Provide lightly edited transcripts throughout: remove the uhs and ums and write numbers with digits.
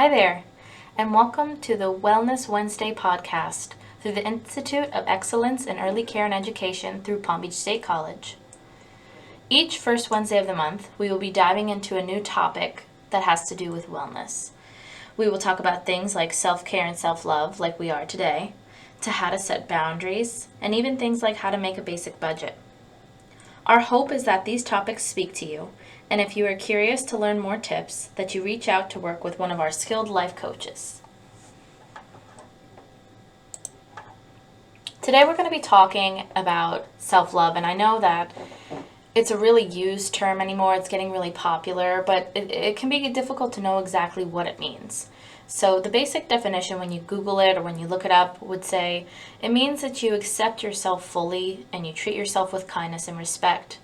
Hi there, and welcome to the Wellness Wednesday podcast through the Institute of Excellence in Early Care and Education through Palm Beach State College. Each first Wednesday of the month, we will be diving into a new topic that has to do with wellness. We will talk about things like self-care and self-love, like we are today, to how to set boundaries, and even things like how to make a basic budget. Our hope is that these topics speak to you, and if you are curious to learn more tips, that you reach out to work with one of our skilled life coaches. Today we're going to be talking about self-love, and I know that it's a really used term anymore. It's getting really popular, but it can be difficult to know exactly what it means. So the basic definition when you Google it or when you look it up would say it means that you accept yourself fully and you treat yourself with kindness and respect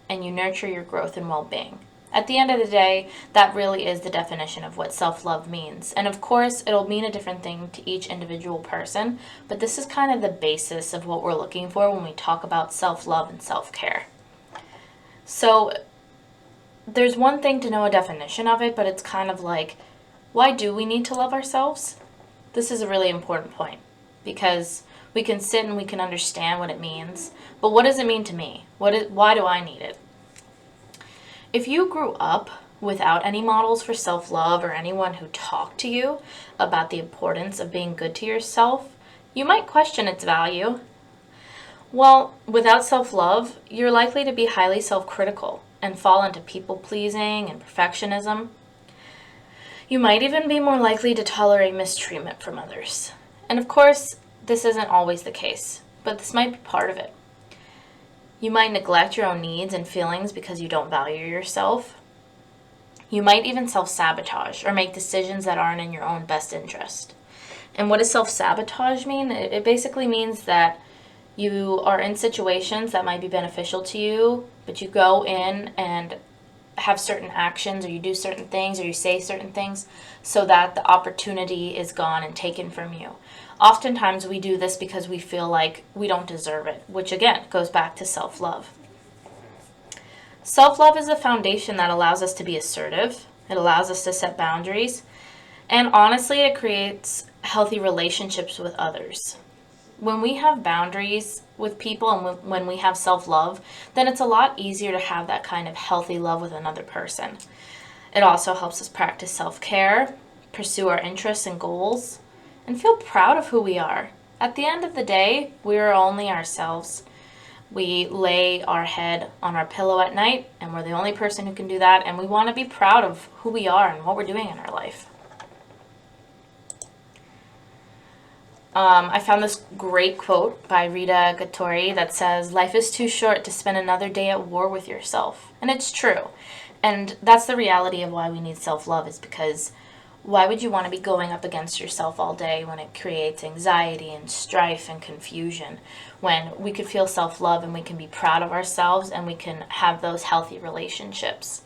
and you nurture your growth and well-being. At the end of the day, that really is the definition of what self-love means. And of course, it'll mean a different thing to each individual person, but this is kind of the basis of what we're looking for when we talk about self-love and self-care. So there's one thing to know a definition of it, but it's kind of like, why do we need to love ourselves? This is a really important point because we can sit and we can understand what it means, but what does it mean to me? Why do I need it? If you grew up without any models for self-love or anyone who talked to you about the importance of being good to yourself, you might question its value. Well, without self-love, you're likely to be highly self-critical and fall into people-pleasing and perfectionism. You might even be more likely to tolerate mistreatment from others. And of course, this isn't always the case, but this might be part of it. You might neglect your own needs and feelings because you don't value yourself. You might even self-sabotage or make decisions that aren't in your own best interest. And what does self-sabotage mean? It basically means that you are in situations that might be beneficial to you, but you go in and have certain actions or you do certain things or you say certain things so that the opportunity is gone and taken from you. Oftentimes we do this because we feel like we don't deserve it, which again goes back to self-love. Self-love is a foundation that allows us to be assertive. It allows us to set boundaries. And honestly, it creates healthy relationships with others. When we have boundaries with people and when we have self-love, then it's a lot easier to have that kind of healthy love with another person. It also helps us practice self-care, pursue our interests and goals, and feel proud of who we are. At the end of the day, we are only ourselves. We lay our head on our pillow at night, and we're the only person who can do that, and we want to be proud of who we are and what we're doing in our life. I found this great quote by Rita Gattori that says, "Life is too short to spend another day at war with yourself." And it's true. And that's the reality of why we need self-love, is because why would you want to be going up against yourself all day when it creates anxiety and strife and confusion, when we could feel self-love and we can be proud of ourselves and we can have those healthy relationships.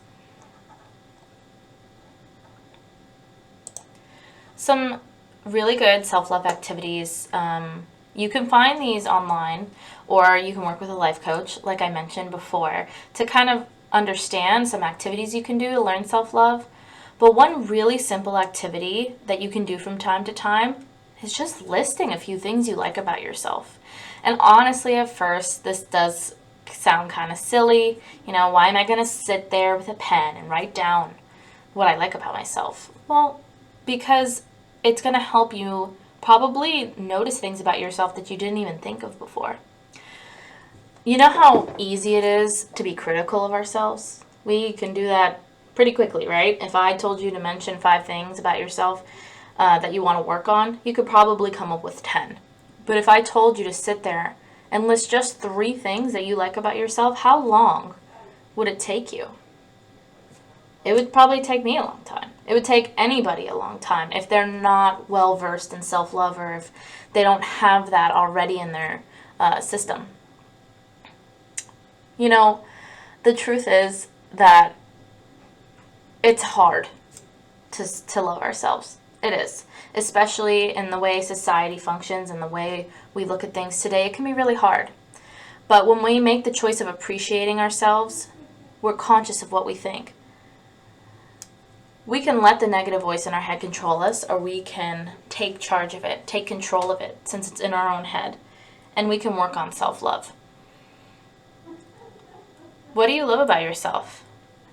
Some really good self-love activities. You can find these online or you can work with a life coach, like I mentioned before, to kind of understand some activities you can do to learn self-love. But one really simple activity that you can do from time to time is just listing a few things you like about yourself. And honestly, at first, this does sound kind of silly. Why am I going to sit there with a pen and write down what I like about myself? Well, because it's going to help you probably notice things about yourself that you didn't even think of before. You know how easy it is to be critical of ourselves? We can do that pretty quickly, right? If I told you to mention 5 things about yourself that you want to work on, you could probably come up with 10. But if I told you to sit there and list just 3 things that you like about yourself, how long would it take you? It would probably take me a long time. It would take anybody a long time if they're not well versed in self-love or if they don't have that already in their system. The truth is that it's hard to love ourselves. It is. Especially in the way society functions and the way we look at things today, it can be really hard. But when we make the choice of appreciating ourselves, we're conscious of what we think. We can let the negative voice in our head control us, or we can take charge of it, take control of it, since it's in our own head, and we can work on self-love. What do you love about yourself?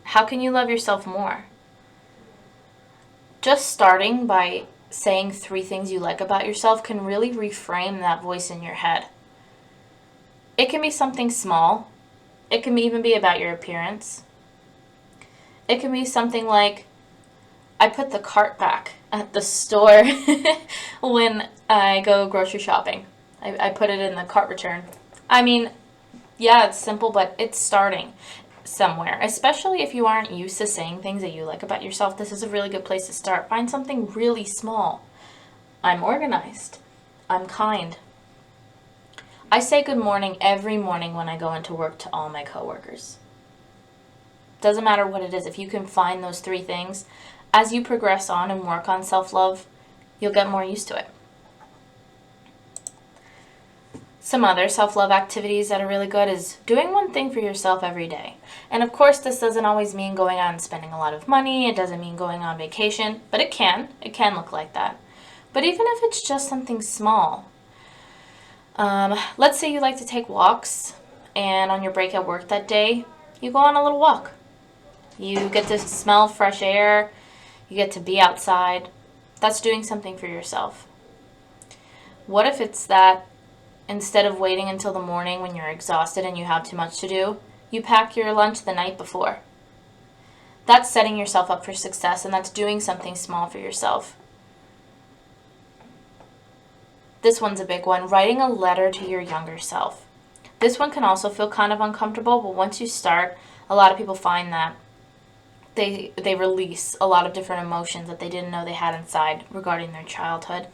How can you love yourself more? Just starting by saying 3 things you like about yourself can really reframe that voice in your head. It can be something small. It can even be about your appearance. It can be something like, I put the cart back at the store when I go grocery shopping. I put it in the cart return. I mean, yeah, it's simple, but it's starting somewhere. Especially if you aren't used to saying things that you like about yourself, this is a really good place to start. Find something really small. I'm organized. I'm kind. I say good morning every morning when I go into work to all my coworkers. Doesn't matter what it is. If you can find those 3 things, as you progress on and work on self-love, you'll get more used to it. Some other self-love activities that are really good is doing one thing for yourself every day. And of course, this doesn't always mean going out and spending a lot of money. It doesn't mean going on vacation, but it can. It can look like that. But even if it's just something small, let's say you like to take walks, and on your break at work that day, you go on a little walk. You get to smell fresh air. You get to be outside. That's doing something for yourself. What if it's that instead of waiting until the morning when you're exhausted and you have too much to do, you pack your lunch the night before? That's setting yourself up for success, and that's doing something small for yourself. This one's a big one, writing a letter to your younger self. This one can also feel kind of uncomfortable, but once you start, a lot of people find that they release a lot of different emotions that they didn't know they had inside regarding their childhood.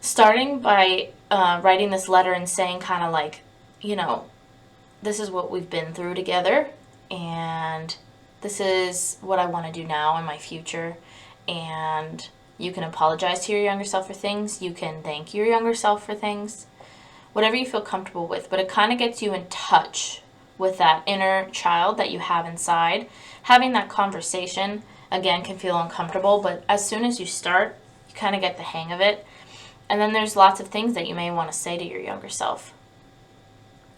Starting by writing this letter and saying kind of like, this is what we've been through together, and this is what I want to do now in my future. And you can apologize to your younger self for things. You can thank your younger self for things. Whatever you feel comfortable with. But it kind of gets you in touch with that inner child that you have inside. Having that conversation, again, can feel uncomfortable, but as soon as you start, you kind of get the hang of it. And then there's lots of things that you may want to say to your younger self.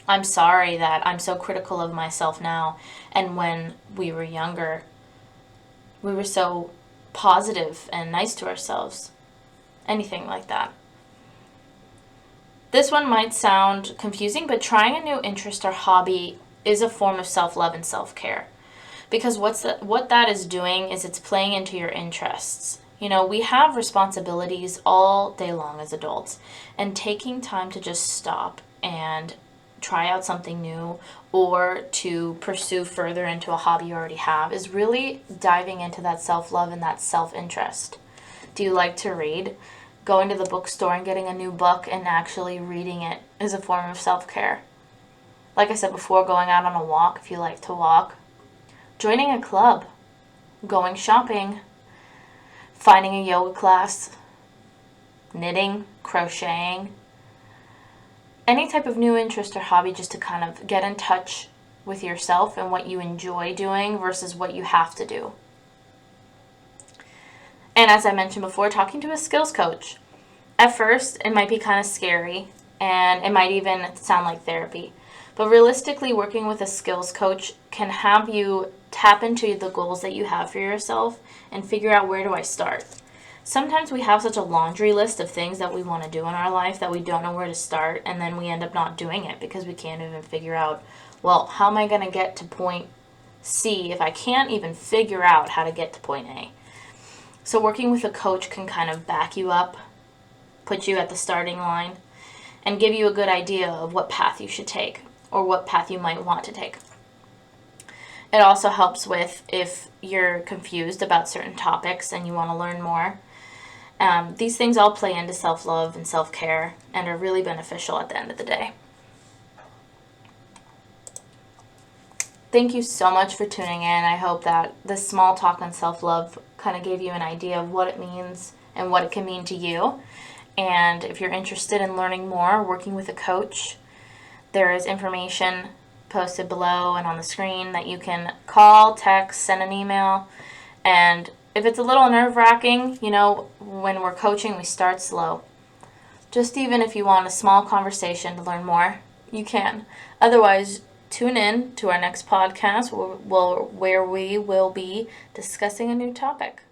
I'm sorry that I'm so critical of myself now, and when we were younger, we were so positive and nice to ourselves. Anything like that. This one might sound confusing, but trying a new interest or hobby is a form of self-love and self-care. Because what that is doing is it's playing into your interests. We have responsibilities all day long as adults, and taking time to just stop and try out something new or to pursue further into a hobby you already have is really diving into that self-love and that self-interest. Do you like to read? Going to the bookstore and getting a new book and actually reading it is a form of self-care. Like I said before, going out on a walk if you like to walk. Joining a club. Going shopping. Finding a yoga class. Knitting, crocheting. Any type of new interest or hobby just to kind of get in touch with yourself and what you enjoy doing versus what you have to do. And as I mentioned before, talking to a skills coach. At first, it might be kind of scary, and it might even sound like therapy. But realistically, working with a skills coach can have you tap into the goals that you have for yourself and figure out, where do I start? Sometimes we have such a laundry list of things that we want to do in our life that we don't know where to start, and then we end up not doing it because we can't even figure out, well, how am I going to get to point C if I can't even figure out how to get to point A? So working with a coach can kind of back you up, put you at the starting line, and give you a good idea of what path you should take or what path you might want to take. It also helps with if you're confused about certain topics and you want to learn more. These things all play into self-love and self-care and are really beneficial at the end of the day. Thank you so much for tuning in. I hope that this small talk on self-love kind of gave you an idea of what it means and what it can mean to you. And if you're interested in learning more, working with a coach, there is information posted below and on the screen that you can call, text, send an email, And if it's a little nerve-wracking, when we're coaching, we start slow. Just even if you want a small conversation to learn more, you can. Otherwise, tune in to our next podcast where we will be discussing a new topic.